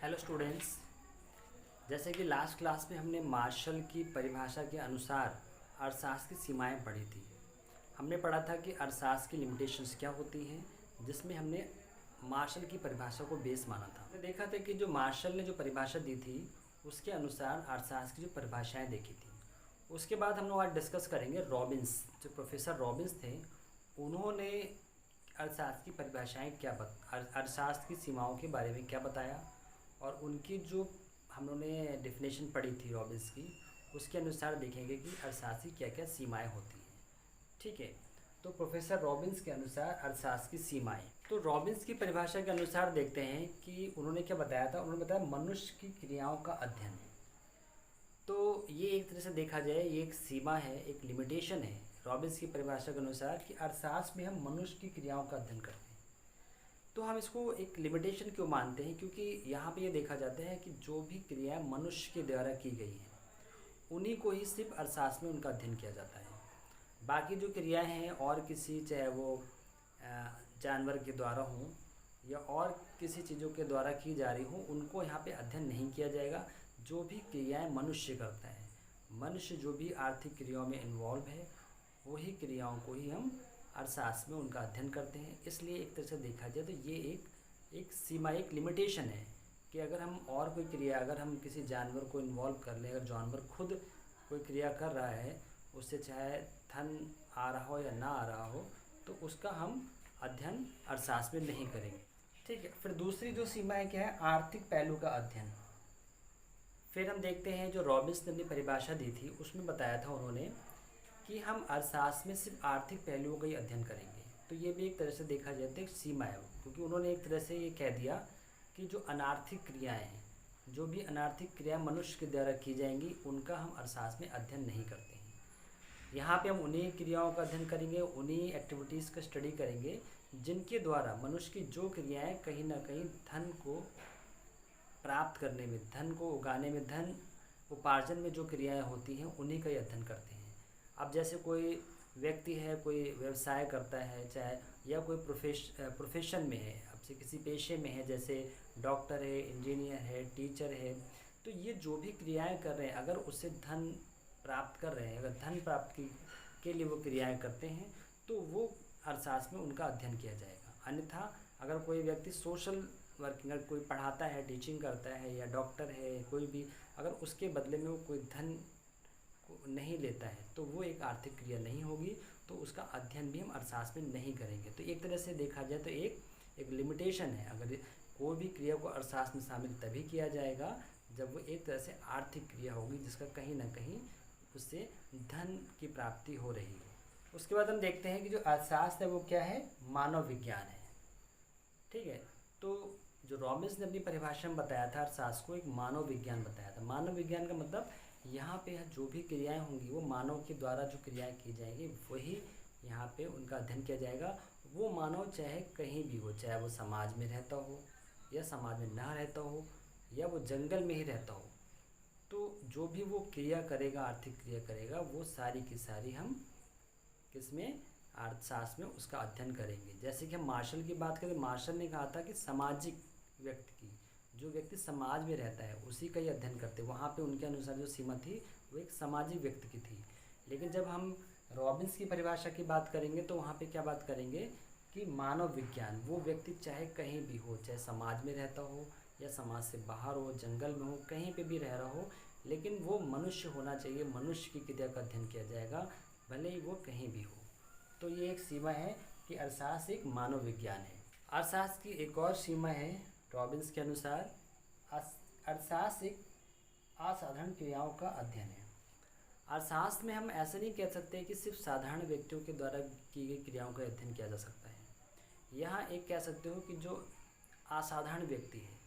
Hello students. जैसे कि last class में हमने मार्शल की परिभाषा के अनुसार अर्थशास्त्र की सीमाएं पढ़ी थी। हमने पढ़ा था कि अर्थशास्त्र की लिमिटेशंस क्या होती हैं, जिसमें हमने मार्शल की परिभाषा को बेस माना था। हमने देखा था कि जो मार्शल ने जो परिभाषा दी थी उसके अनुसार अर्थशास्त्र की जो परिभाषाएँ देखी थी। उसके बाद हम लोग आज डिस्कस करेंगे रॉबिन्स, जो प्रोफेसर रॉबिन्स थे, उन्होंने अर्थशास्त्र की परिभाषाएँ अर्थशास्त्र की सीमाओं के बारे में क्या बताया, और उनकी जो हम लोगों ने डेफिनेशन पढ़ी थी रॉबिन्स की, उसके अनुसार देखेंगे कि अर्थशास्त्र की क्या क्या सीमाएं होती हैं। ठीक है, तो प्रोफेसर रॉबिन्स के अनुसार अर्थशास्त्र की सीमाएं, तो रॉबिन्स की परिभाषा के अनुसार देखते हैं कि उन्होंने क्या बताया था। उन्होंने बताया मनुष्य की क्रियाओं का अध्ययन। तो ये एक तरह से देखा जाए ये एक सीमा है, एक लिमिटेशन है रॉबिन्स की परिभाषा के अनुसार कि अर्थशास्त्र में हम मनुष्य की क्रियाओं का अध्ययन करते हैं। तो हम इसको एक लिमिटेशन क्यों मानते हैं, क्योंकि यहाँ पे ये देखा जाता है कि जो भी क्रियाएं मनुष्य के द्वारा की गई हैं उन्हीं को ही सिर्फ अर्थशास्त्र में उनका अध्ययन किया जाता है। बाकी जो क्रियाएं हैं और किसी, चाहे वो जानवर के द्वारा हों या और किसी चीज़ों के द्वारा की जा रही हों, उनको यहाँ पे अध्ययन नहीं किया जाएगा। जो भी क्रियाएँ मनुष्य करता है, मनुष्य जो भी आर्थिक क्रियाओं में इन्वॉल्व है, वही क्रियाओं को ही हम अर्थशास्त्र में उनका अध्ययन करते हैं। इसलिए एक तरह से देखा जाए तो ये एक सीमा, एक लिमिटेशन है कि अगर हम और कोई क्रिया, अगर हम किसी जानवर को इन्वॉल्व कर लें, अगर जानवर खुद कोई क्रिया कर रहा है, उससे चाहे धन आ रहा हो या ना आ रहा हो, तो उसका हम अध्ययन अर्थशास्त्र में नहीं करेंगे। ठीक है, फिर दूसरी जो सीमा है क्या है, आर्थिक पहलू का अध्ययन। फिर हम देखते हैं जो रॉबिन्स ने अपनी परिभाषा दी थी उसमें बताया था उन्होंने कि हम अर्थशास्त्र में सिर्फ आर्थिक पहलुओं का ही अध्ययन करेंगे। तो ये भी एक तरह से देखा जाए तो एक सीमा है, क्योंकि उन्होंने एक तरह से ये कह दिया कि जो अनार्थिक क्रियाएं हैं, जो भी अनार्थिक क्रियाएं मनुष्य के द्वारा की जाएंगी, उनका हम अर्थशास्त्र में अध्ययन नहीं करते हैं। यहाँ पे हम उन्हीं क्रियाओं का अध्ययन करेंगे, उन्हीं एक्टिविटीज़ का स्टडी करेंगे जिनके द्वारा मनुष्य की जो क्रियाएँ कहीं ना कहीं धन को प्राप्त करने में, धन को उगाने में, धन उपार्जन में जो क्रियाएँ होती हैं उन्हीं का ही अध्ययन करते हैं। अब जैसे कोई व्यक्ति है, कोई व्यवसाय करता है, चाहे या कोई प्रोफेशन में है, अब से किसी पेशे में है, जैसे डॉक्टर है, इंजीनियर है, टीचर है, तो ये जो भी क्रियाएं कर रहे हैं, अगर उससे धन प्राप्त कर रहे हैं, अगर धन प्राप्ति के लिए वो क्रियाएं करते हैं, तो वो अर्थशास्त्र में उनका अध्ययन किया जाएगा। अन्यथा अगर कोई व्यक्ति सोशल वर्किंग, अगर कोई पढ़ाता है, टीचिंग करता है, या डॉक्टर है कोई भी, अगर उसके बदले में वो कोई धन नहीं लेता है, तो वो एक आर्थिक क्रिया नहीं होगी, तो उसका अध्ययन भी हम अर्थशास्त्र में नहीं करेंगे। तो एक तरह से देखा जाए तो एक लिमिटेशन है। अगर कोई भी क्रिया को अर्थशास्त्र में शामिल तभी किया जाएगा जब वो एक तरह से आर्थिक क्रिया होगी, जिसका कहीं ना कहीं उससे धन की प्राप्ति हो रही हो। उसके बाद हम देखते हैं कि जो अर्थशास्त्र है वो क्या है, मानव विज्ञान है। ठीक है, तो जो रॉबिन्स ने अपनी परिभाषा में बताया था अर्थशास्त्र को एक मानव विज्ञान बताया था। मानव विज्ञान का मतलब यहाँ पे जो भी क्रियाएं होंगी वो मानव के द्वारा जो क्रियाएं की जाएंगी वही यहाँ पे उनका अध्ययन किया जाएगा। वो मानव चाहे कहीं भी हो, चाहे वो समाज में रहता हो या समाज में ना रहता हो, या वो जंगल में ही रहता हो, तो जो भी वो क्रिया करेगा, आर्थिक क्रिया करेगा, वो सारी की सारी हम किसमें, अर्थशास्त्र में उसका अध्ययन करेंगे। जैसे कि हम मार्शल की बात करें, मार्शल ने कहा था कि सामाजिक व्यक्ति की, जो व्यक्ति समाज में रहता है उसी का ही अध्ययन करते। वहाँ पे उनके अनुसार जो सीमा थी वो एक सामाजिक व्यक्ति की थी। लेकिन जब हम रॉबिन्स की परिभाषा की बात करेंगे तो वहाँ पे क्या बात करेंगे कि मानव विज्ञान, वो व्यक्ति चाहे कहीं भी हो, चाहे समाज में रहता हो या समाज से बाहर हो, जंगल में हो, कहीं पे भी रह रहा हो, लेकिन वो मनुष्य होना चाहिए, मनुष्य की क्रिया का अध्ययन किया जाएगा, भले ही वो कहीं भी हो। तो ये एक सीमा है कि अर्थशास्त्र एक मानव विज्ञान है। अर्थशास्त्र की एक और सीमा है रॉबिन्स के अनुसार, अर्थशास्त्र एक असाधारण क्रियाओं का अध्ययन है। अर्थशास्त्र में हम ऐसा नहीं कह सकते कि सिर्फ साधारण व्यक्तियों के द्वारा की गई क्रियाओं का अध्ययन किया जा सकता है। यहाँ एक कह सकते हो कि जो असाधारण व्यक्ति है,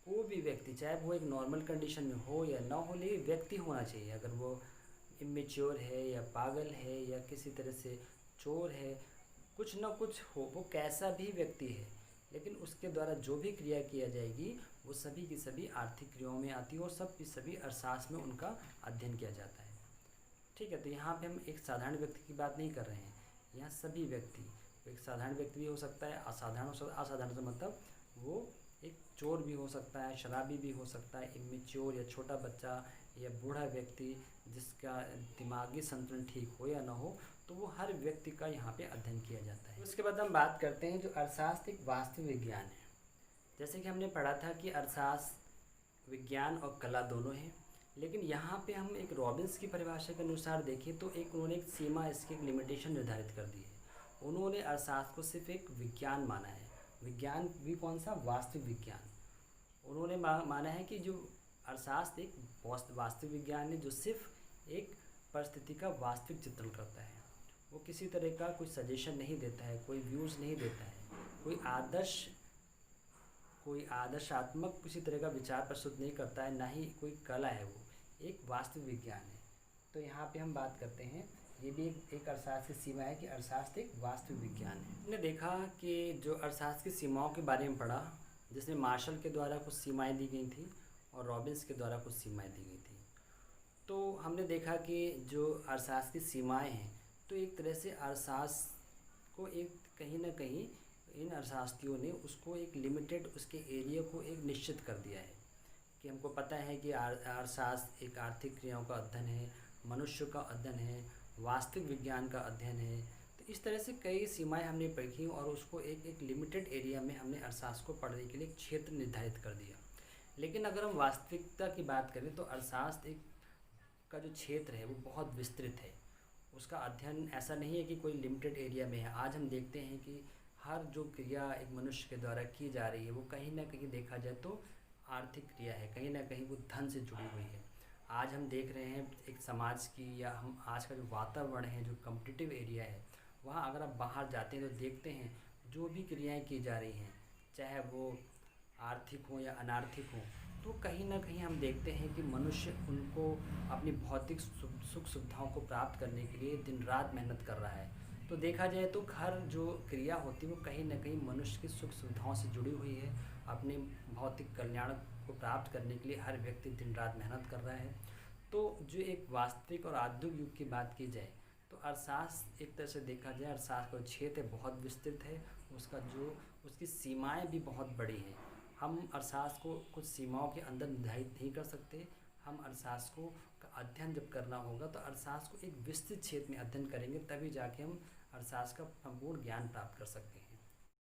कोई भी व्यक्ति, चाहे वो एक नॉर्मल कंडीशन में हो या ना हो, लेकिन व्यक्ति होना चाहिए। अगर वो इमेच्योर है या पागल है या किसी तरह से चोर है, कुछ ना कुछ हो, वो कैसा भी व्यक्ति है, लेकिन उसके द्वारा जो भी क्रिया किया जाएगी वो सभी की सभी आर्थिक क्रियाओं में आती है और सब की सभी अर्थशास्त्र में उनका अध्ययन किया जाता है। ठीक है, तो यहाँ पे हम एक साधारण व्यक्ति की बात नहीं कर रहे हैं, यहाँ सभी व्यक्ति, एक साधारण व्यक्ति भी हो सकता है, असाधारण हो सकता है। असाधारण से मतलब वो एक चोर भी हो सकता है, शराबी भी हो सकता है, इमेच्योर या छोटा बच्चा या बूढ़ा व्यक्ति जिसका दिमागी संतुलन ठीक हो या ना हो, तो वो हर व्यक्ति का यहाँ पे अध्ययन किया जाता है। उसके बाद हम बात करते हैं जो अर्थशास्त्र एक वास्तविक विज्ञान है। जैसे कि हमने पढ़ा था कि अर्थशास्त्र विज्ञान और कला दोनों हैं, लेकिन यहाँ पे हम एक रॉबिन्स की परिभाषा के अनुसार देखें तो उन्होंने एक सीमा, इसकी एक लिमिटेशन निर्धारित कर दी है। उन्होंने अर्थशास्त्र को सिर्फ एक विज्ञान माना है। विज्ञान भी कौन सा? वास्तविक विज्ञान। उन्होंने माना है कि जो अर्थशास्त्र एक वास्तविक विज्ञान है जो सिर्फ एक परिस्थिति का वास्तविक चित्रण करता है। वो किसी तरह का कोई सजेशन नहीं देता है, कोई व्यूज़ नहीं देता है, कोई आदर्शात्मक किसी तरह का विचार प्रस्तुत नहीं करता है, ना ही कोई कला है, वो एक वास्तविक विज्ञान है। तो यहाँ पे हम बात करते हैं, ये भी एक अर्थशास्त्र की सीमा है कि अर्थशास्त्र एक वास्तविक विज्ञान है। हमने देखा कि जो अर्थशास्त्र की सीमाओं के बारे में पढ़ा, जिसमें मार्शल के द्वारा कुछ सीमाएं दी गई थी और रॉबिन्स के द्वारा कुछ सीमाएं दी गई थी। तो हमने देखा कि जो अर्थशास्त्र की सीमाएँ हैं, तो एक तरह से अर्थशास्त्र को एक कहीं ना कहीं इन अर्थशास्त्रियों ने उसको एक लिमिटेड, उसके एरिया को एक निश्चित कर दिया है कि हमको पता है कि अर्थशास्त्र एक आर्थिक क्रियाओं का अध्ययन है, मनुष्य का अध्ययन है, वास्तविक विज्ञान का अध्ययन है। तो इस तरह से कई सीमाएं हमने पढ़ी और उसको एक लिमिटेड एरिया में हमने अर्थशास्त्र को पढ़ने के लिए एक क्षेत्र निर्धारित कर दिया। लेकिन अगर हम वास्तविकता की बात करें तो अर्थशास्त्र का जो क्षेत्र है वो बहुत विस्तृत है। उसका अध्ययन ऐसा नहीं है कि कोई लिमिटेड एरिया में है। आज हम देखते हैं कि हर जो क्रिया एक मनुष्य के द्वारा की जा रही है वो कहीं ना कहीं देखा जाए तो आर्थिक क्रिया है, कहीं ना कहीं वो धन से जुड़ी हुई है। आज हम देख रहे हैं एक समाज की, या हम आज का जो वातावरण है, जो कॉम्पिटिटिव एरिया है, वहाँ अगर आप बाहर जाते हैं तो देखते हैं जो भी क्रियाएं की जा रही हैं, चाहे वो आर्थिक हो या अनार्थिक हो, तो कहीं ना कहीं हम देखते हैं कि मनुष्य उनको अपनी भौतिक सुख सुविधाओं को प्राप्त करने के लिए दिन रात मेहनत कर रहा है। तो देखा जाए तो हर जो क्रिया होती है वो कहीं ना कहीं मनुष्य की सुख सुविधाओं से जुड़ी हुई है। अपने भौतिक कल्याण को प्राप्त करने के लिए हर व्यक्ति दिन रात मेहनत कर रहा है। तो जो एक वास्तविक और आधुनिक युग की बात की जाए तो अर्थशास्त्र एक तरह से देखा जाए, अर्थशास्त्र का क्षेत्र बहुत विस्तृत है, उसकी सीमाएं भी बहुत बड़ी हैं। हम अर्थशास्त्र को कुछ सीमाओं के अंदर निर्धारित नहीं कर सकते। हम अर्थशास्त्र को का अध्ययन जब करना होगा तो अर्थशास्त्र को एक विस्तृत क्षेत्र में अध्ययन करेंगे, तभी जाके हम अर्थशास्त्र का संपूर्ण ज्ञान प्राप्त कर सकते हैं।